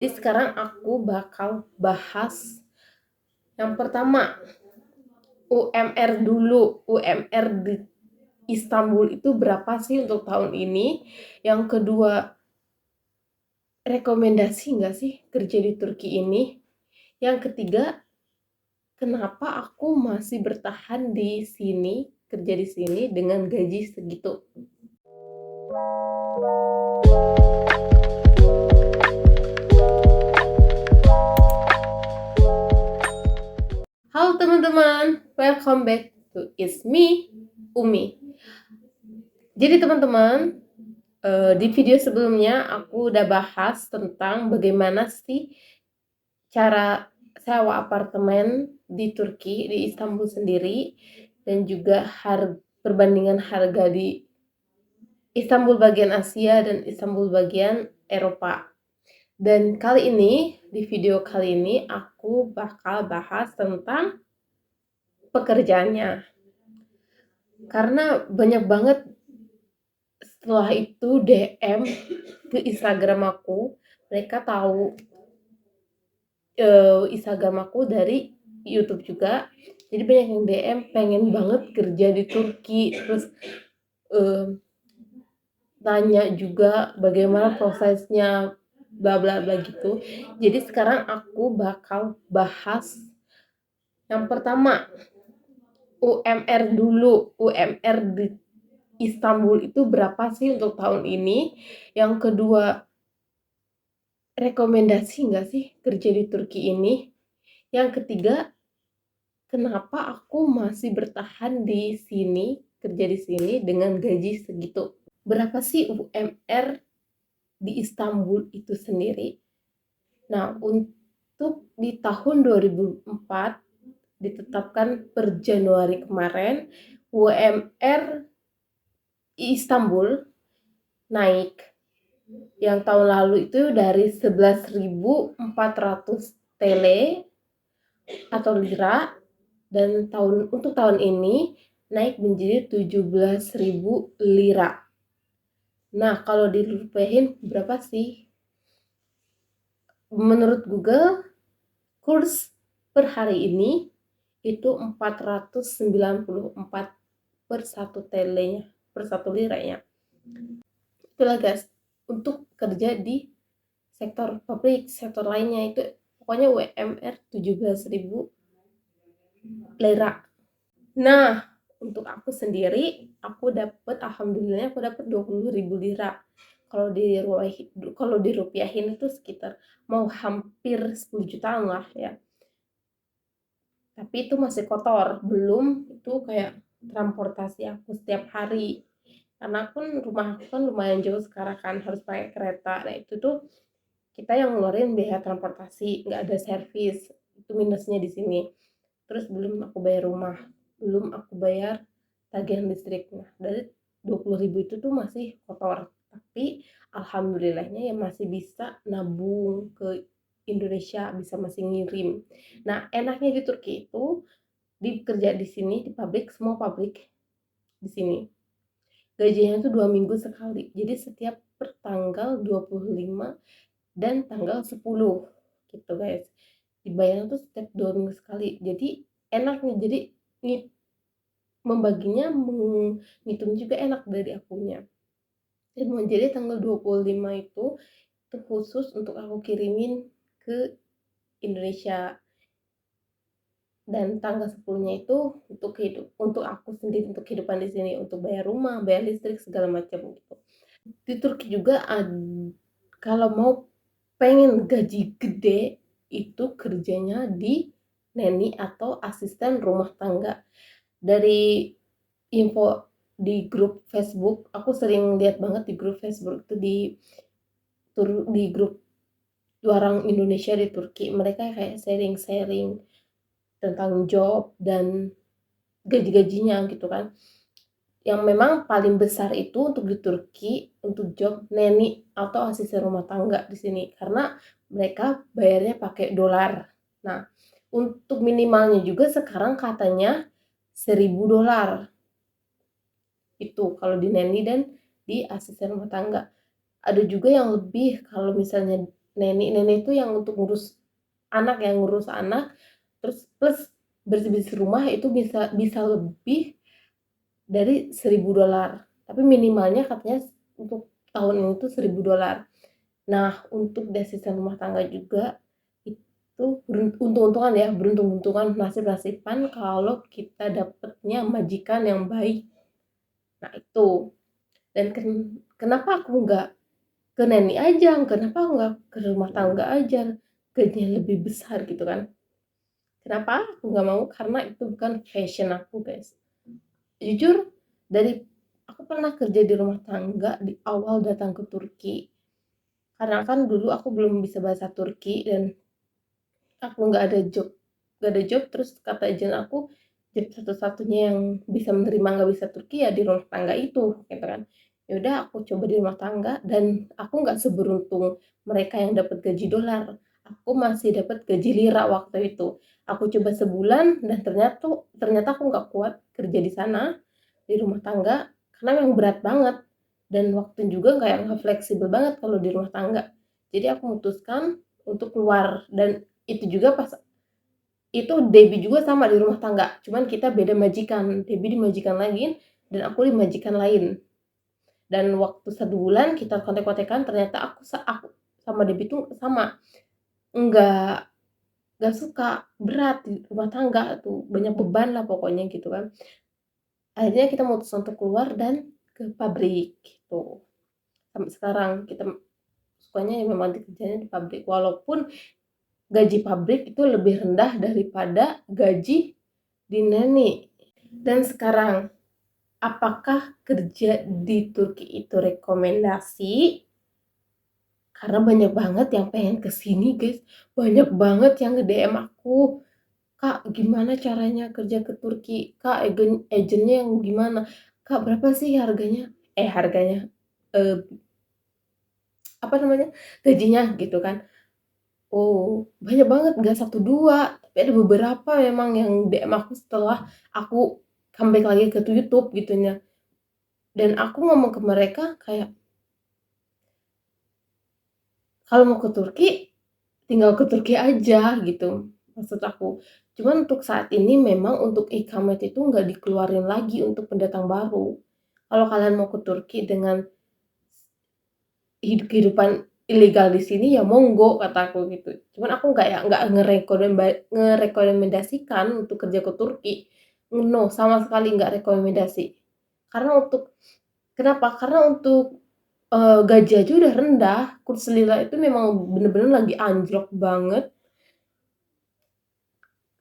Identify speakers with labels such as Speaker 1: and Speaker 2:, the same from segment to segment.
Speaker 1: Jadi sekarang aku bakal bahas yang pertama, UMR dulu. UMR di Istanbul itu berapa sih untuk tahun ini? Yang kedua, rekomendasi nggak sih kerja di Turki ini? Yang ketiga, kenapa aku masih bertahan di sini, kerja di sini dengan gaji segitu? Halo teman-teman, welcome back to It's Me, Umi. Jadi teman-teman, di video sebelumnya aku udah bahas tentang bagaimana sih cara sewa apartemen di Turki, di Istanbul sendiri, dan juga perbandingan harga di Istanbul bagian Asia dan Istanbul bagian Eropa. Dan di video kali ini aku bakal bahas tentang pekerjaannya. Karena banyak banget setelah itu DM ke Instagram aku, mereka tahu Instagram aku dari YouTube juga. Jadi banyak yang DM pengen banget kerja di Turki, terus tanya juga bagaimana prosesnya, bla bla bla gitu. Jadi sekarang aku bakal bahas yang pertama, UMR dulu. UMR di Istanbul itu berapa sih untuk tahun ini? Yang kedua, rekomendasi nggak sih kerja di Turki ini? Yang ketiga, kenapa aku masih bertahan di sini, kerja di sini dengan gaji segitu? Berapa sih UMR di Istanbul itu sendiri? Nah, untuk di tahun 2004 ditetapkan per Januari kemarin, UMR Istanbul naik. Yang tahun lalu itu dari 11.400 tele atau lira, dan untuk tahun ini naik menjadi 17.000 lira. Nah, kalau dirupiahin berapa sih? Menurut Google, kurs per hari ini itu 494 per satu telenya, per satu liranya. Itulah guys, untuk kerja di sektor pabrik, sektor lainnya itu pokoknya UMR 17.000 lira. Nah, untuk aku sendiri, alhamdulillah aku dapat 20.000 lira. Kalau dirupiahin itu sekitar mau hampir 10 jutaan lah ya. Tapi itu masih kotor, belum itu kayak transportasi aku setiap hari. Karena rumah aku kan lumayan jauh sekarang kan, harus pakai kereta. Nah, itu tuh kita yang ngeluarin biaya transportasi, nggak ada servis. Itu minusnya di sini. Terus belum aku bayar rumah, belum aku bayar tagihan listrik. Nah, dari 20.000 itu tuh masih kotor. Tapi alhamdulillahnya ya masih bisa nabung ke Indonesia, bisa masih ngirim. Nah, enaknya di Turki itu kerja di sini di pabrik, semua pabrik di sini gajinya itu 2 minggu sekali. Jadi setiap per tanggal 25 dan tanggal 10 gitu guys. Dibayar tuh setiap 2 minggu sekali. Jadi enaknya, jadi membaginya, menghitung juga enak dari akunya. Jadi tanggal 25 itu khusus untuk aku kirimin ke Indonesia, dan tanggal 10-nya itu untuk aku sendiri, untuk kehidupan di sini, untuk bayar rumah, bayar listrik, segala macam gitu. Di Turki juga kalau mau pengen gaji gede itu kerjanya di neni atau asisten rumah tangga. Dari info di grup Facebook, aku sering lihat banget di grup Facebook itu, di grup orang Indonesia di Turki, mereka kayak sharing-sharing tentang job dan gaji-gajinya gitu kan. Yang memang paling besar itu untuk di Turki untuk job neni atau asisten rumah tangga di sini, karena mereka bayarnya pakai dolar. Nah, untuk minimalnya juga sekarang katanya $1.000 itu kalau di neni dan di asisten rumah tangga. Ada juga yang lebih, kalau misalnya Nenek itu yang untuk ngurus anak, terus plus bersih-bersih rumah itu bisa lebih dari $1.000, tapi minimalnya katanya untuk tahun ini tuh $1.000. Nah, untuk di asisten rumah tangga juga itu untung-untungan ya, beruntung-untungan, nasib-nasiban kalau kita dapetnya majikan yang baik. Nah itu, dan kenapa aku nggak ke neni aja, kenapa aku nggak ke rumah tangga aja, gajinya lebih besar gitu kan. Kenapa aku nggak mau? Karena itu bukan passion aku, guys. Jujur, dari aku pernah kerja di rumah tangga di awal datang ke Turki. Karena kan dulu aku belum bisa bahasa Turki dan aku nggak ada job, terus kata agen aku job satu-satunya yang bisa menerima nggak bisa Turki ya di rumah tangga itu, gitu kan. Ya udah aku coba di rumah tangga dan aku nggak seberuntung mereka yang dapat gaji dolar. Aku masih dapat gaji lira waktu itu. Aku coba sebulan dan ternyata aku nggak kuat kerja di sana di rumah tangga karena memang berat banget dan waktu juga nggak fleksibel banget kalau di rumah tangga. Jadi aku memutuskan untuk keluar dan itu juga pas itu Debbie juga sama di rumah tangga, cuman kita beda majikan. Debbie di majikan lain dan aku di majikan lain. Dan waktu 1 bulan kita kontek-kontekan, ternyata aku sama Debbie tuh sama, enggak suka, berat di rumah tangga tuh, banyak beban lah pokoknya gitu kan. Akhirnya kita memutuskan untuk keluar dan ke pabrik gitu. Sampai sekarang kita sukanya ya memang kerjanya di pabrik, walaupun gaji pabrik itu lebih rendah daripada gaji di neni. Dan sekarang, apakah kerja di Turki itu rekomendasi? Karena banyak banget yang pengen ke sini, guys. Banyak banget yang nge-DM aku, "Kak, gimana caranya kerja ke Turki? Kak, agennya yang gimana? Kak, berapa sih harganya?" Harganya, eee, apa namanya, gajinya gitu kan. Oh, banyak banget, nggak satu dua, tapi ada beberapa memang yang DM aku setelah aku comeback lagi ke YouTube gitunya. Dan aku ngomong ke mereka kayak, "Kalau mau ke Turki, tinggal ke Turki aja," gitu, maksud aku. Cuman untuk saat ini memang untuk iqamah itu nggak dikeluarin lagi untuk pendatang baru. Kalau kalian mau ke Turki dengan kehidupan ilegal di sini ya monggo kata aku gitu. Cuman aku nggak ngerekomendasikan untuk kerja ke Turki. No, sama sekali nggak rekomendasi. Karena untuk kenapa? Karena untuk gaji aja udah rendah, kurs lira itu memang bener-bener lagi anjlok banget.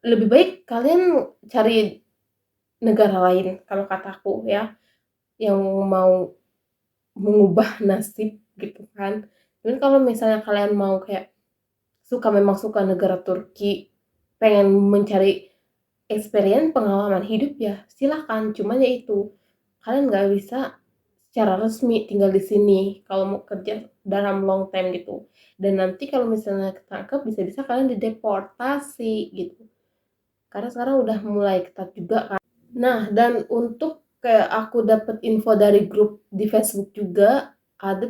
Speaker 1: Lebih baik kalian cari negara lain kalau kataku ya, yang mau mengubah nasib gitu kan. Dan kalau misalnya kalian mau kayak memang suka negara Turki, pengen mencari experience, pengalaman hidup ya silahkan. Cuman ya itu, kalian nggak bisa secara resmi tinggal di sini kalau mau kerja dalam long time gitu. Dan nanti kalau misalnya ketangkep bisa-bisa kalian dideportasi gitu. Karena sekarang udah mulai ketat juga kan. Nah, dan untuk kayak aku dapat info dari grup di Facebook juga ada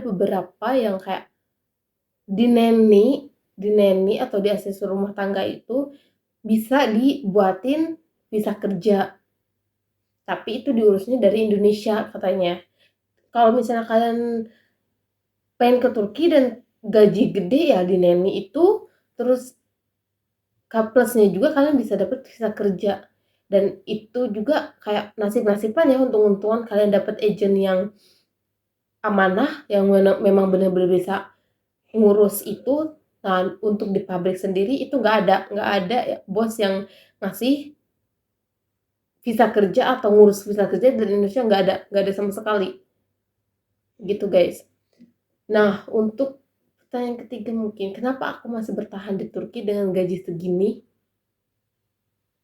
Speaker 1: beberapa yang kayak di neni atau di asisten rumah tangga itu bisa dibuatin visa kerja. Tapi itu diurusnya dari Indonesia katanya. Kalau misalnya kalian pengen ke Turki dan gaji gede ya di neni itu, terus plusnya juga kalian bisa dapat visa kerja. Dan itu juga kayak nasib-nasiban ya, untung-untungan kalian dapat agent yang amanah, yang memang benar-benar bisa ngurus itu. Nah, untuk di pabrik sendiri itu nggak ada ya, bos yang ngasih visa kerja atau ngurus visa kerja dari Indonesia, nggak ada sama sekali gitu guys. Nah, untuk pertanyaan ketiga mungkin, kenapa aku masih bertahan di Turki dengan gaji segini?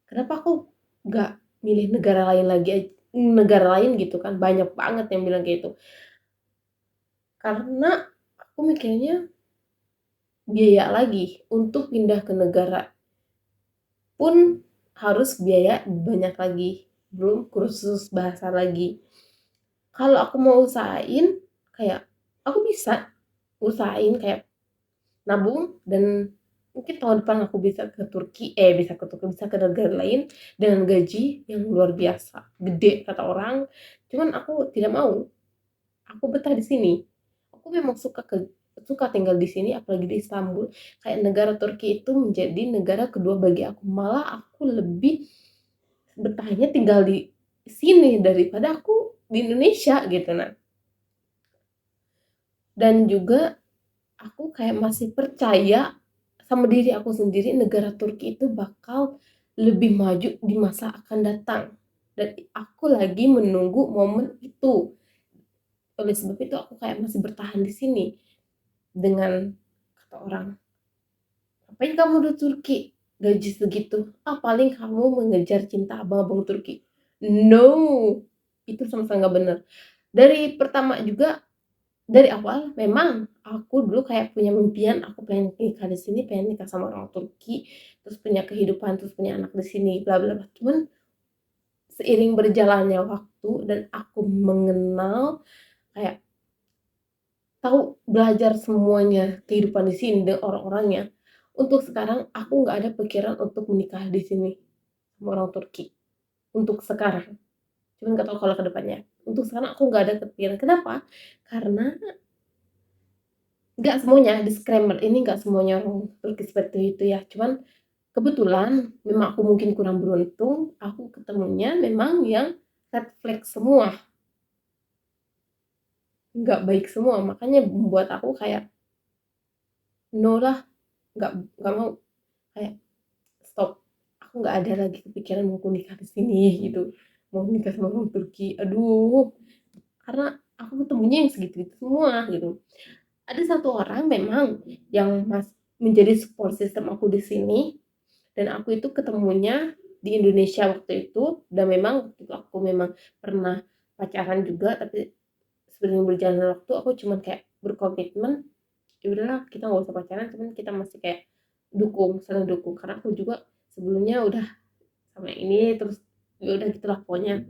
Speaker 1: Kenapa aku nggak milih negara lain gitu kan, banyak banget yang bilang kayak gitu. Karena aku mikirnya biaya lagi untuk pindah ke negara pun harus biaya banyak lagi, belum kursus bahasa lagi. Kalau aku mau usahain, kayak aku bisa usahain kayak nabung dan mungkin tahun depan aku bisa ke Turki, bisa ke negara lain dengan gaji yang luar biasa, gede kata orang, cuman aku tidak mau, aku betah di sini. Aku memang suka tinggal di sini apalagi di Istanbul, kayak negara Turki itu menjadi negara kedua bagi aku, malah aku lebih betahnya tinggal di sini daripada aku di Indonesia gitu. Nah, dan juga aku kayak masih percaya sama diri aku sendiri, negara Turki itu bakal lebih maju di masa akan datang. Dan aku lagi menunggu momen itu. Oleh sebab itu aku kayak masih bertahan di sini dengan kata orang, "Ngapain kamu di Turki? Gaji segitu. Ah, paling kamu mengejar cinta abang-abang Turki." No, itu sama sekali nggak bener. Dari pertama juga dari awal memang aku dulu kayak punya mimpian, aku pengen nikah di sini, pengen nikah sama orang Turki, terus punya kehidupan, terus punya anak di sini, bla bla bla. Cuman seiring berjalannya waktu dan aku mengenal, kayak tahu belajar semuanya kehidupan di sini dan orang-orangnya. Untuk sekarang aku nggak ada pikiran untuk menikah di sini sama orang Turki. Untuk sekarang. Cuman nggak tahu kalau kedepannya. Untuk sekarang aku nggak ada kepikiran. Kenapa? Karena nggak semuanya disclaimer ini nggak semuanya orang Turki seperti itu ya. Cuman kebetulan memang aku mungkin kurang beruntung, aku ketemunya memang yang red flag semua, nggak baik semua. Makanya membuat aku kayak no lah, nggak nggak mau, kayak stop. Aku nggak ada lagi kepikiran mau nikah di sini gitu, mau nikah sama orang Turki. Aduh, karena aku ketemunya yang segitu-gitu semua gitu. Ada satu orang memang yang menjadi support system aku di sini, dan aku itu ketemunya di Indonesia waktu itu, dan memang waktu itu aku memang pernah pacaran juga, tapi sebelum berjalan waktu aku cuman kayak berkomitmen, ya udahlah kita nggak usah pacaran, cuman kita masih kayak saling dukung, karena aku juga sebelumnya udah sama yang ini, terus ya udah gitulah pokoknya.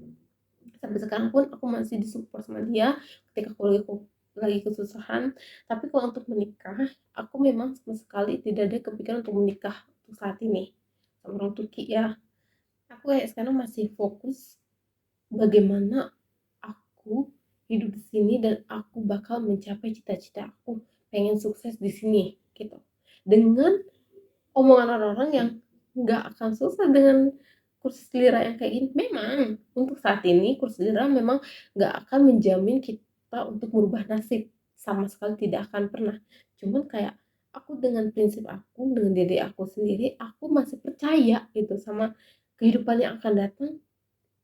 Speaker 1: Sampai sekarang pun aku masih disupport sama dia ketika aku lagi kesusahan. Tapi kalau untuk menikah, aku memang sama sekali tidak ada kepikiran untuk menikah untuk saat ini sama orang Turki ya. Aku kayak sekarang masih fokus bagaimana aku hidup di sini dan aku bakal mencapai cita-cita aku, pengen sukses di sini gitu. Dengan omongan orang-orang yang nggak akan susah dengan kursus lira yang kayak gini. Memang untuk saat ini kursus lira memang nggak akan menjamin kita untuk merubah nasib, sama sekali tidak akan pernah. Cuman kayak aku dengan prinsip aku, dengan diri aku sendiri, aku masih percaya gitu sama kehidupan yang akan datang.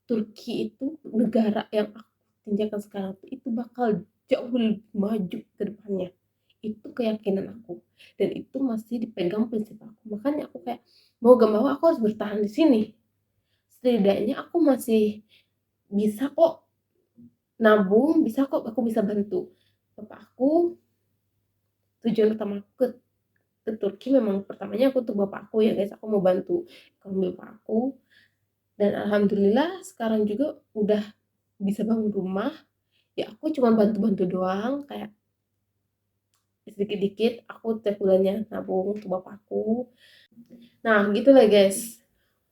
Speaker 1: Turki itu negara yang aku tinjakan sekarang itu bakal jauh lebih maju ke depannya. Itu keyakinan aku, dan itu masih dipegang prinsip aku. Makanya aku kayak mau gak mau aku harus bertahan di sini. Setidaknya aku masih bisa kok nabung, bisa kok aku bisa bantu bapak aku. Tujuan utama aku ke Turki memang pertamanya aku untuk bapak aku ya guys, aku mau bantu ekonomi bapak aku. Dan alhamdulillah sekarang juga udah bisa bangun rumah. Ya aku cuma bantu-bantu doang, kayak sedikit-dikit aku tiap bulannya nabung untuk bapakku. Nah gitu lah guys,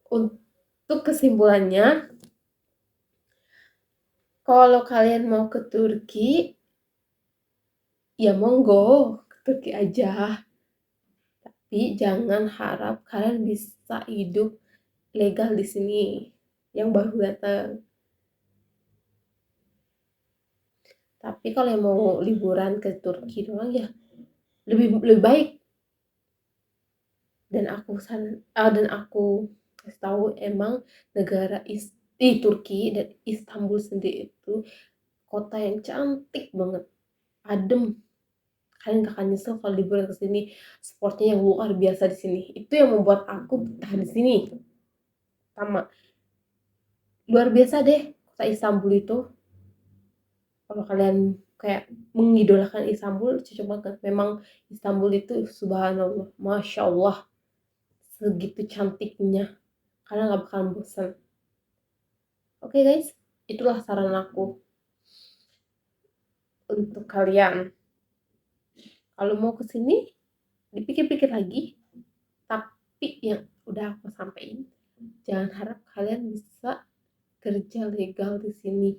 Speaker 1: untuk kesimpulannya, kalau kalian mau ke Turki ya monggo ke Turki aja, tapi jangan harap kalian bisa hidup legal di sini yang baru datang. Tapi kalau yang mau liburan ke Turki doang ya lebih lebih baik. Dan aku kasih tahu emang negara di Turki dan Istanbul sendiri itu kota yang cantik banget, adem. Kalian gak akan nyesel kalau liburan ke sini. Sportnya yang luar biasa di sini. Itu yang membuat aku betah di sini. Sama luar biasa deh kota Istanbul itu. Kalau kalian kayak mengidolakan Istanbul, cocok banget. Memang Istanbul itu subhanallah, masya Allah, segitu cantiknya. Kalian gak bakalan bosan. Oke guys, itulah saran aku untuk kalian. Kalau mau ke sini, dipikir-pikir lagi, tapi yang udah aku sampaikan, jangan harap kalian bisa kerja legal di sini.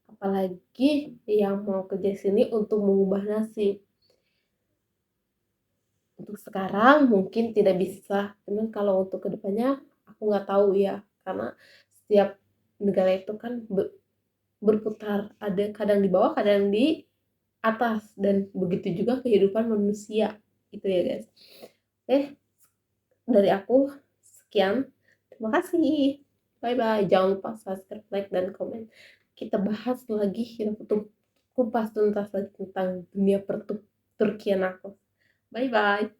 Speaker 1: Apalagi yang mau kerja di sini untuk mengubah nasib. Untuk sekarang mungkin tidak bisa, cuman kalau untuk kedepannya aku nggak tahu ya, karena setiap negara itu kan berputar, ada kadang di bawah, kadang di atas, dan begitu juga kehidupan manusia gitu ya guys. Dari aku sekian, terima kasih, bye bye. Jangan lupa subscribe, like, dan komen. Kita bahas lagi, kita kupas tuntas lagi tentang dunia perturkian aku. Bye bye.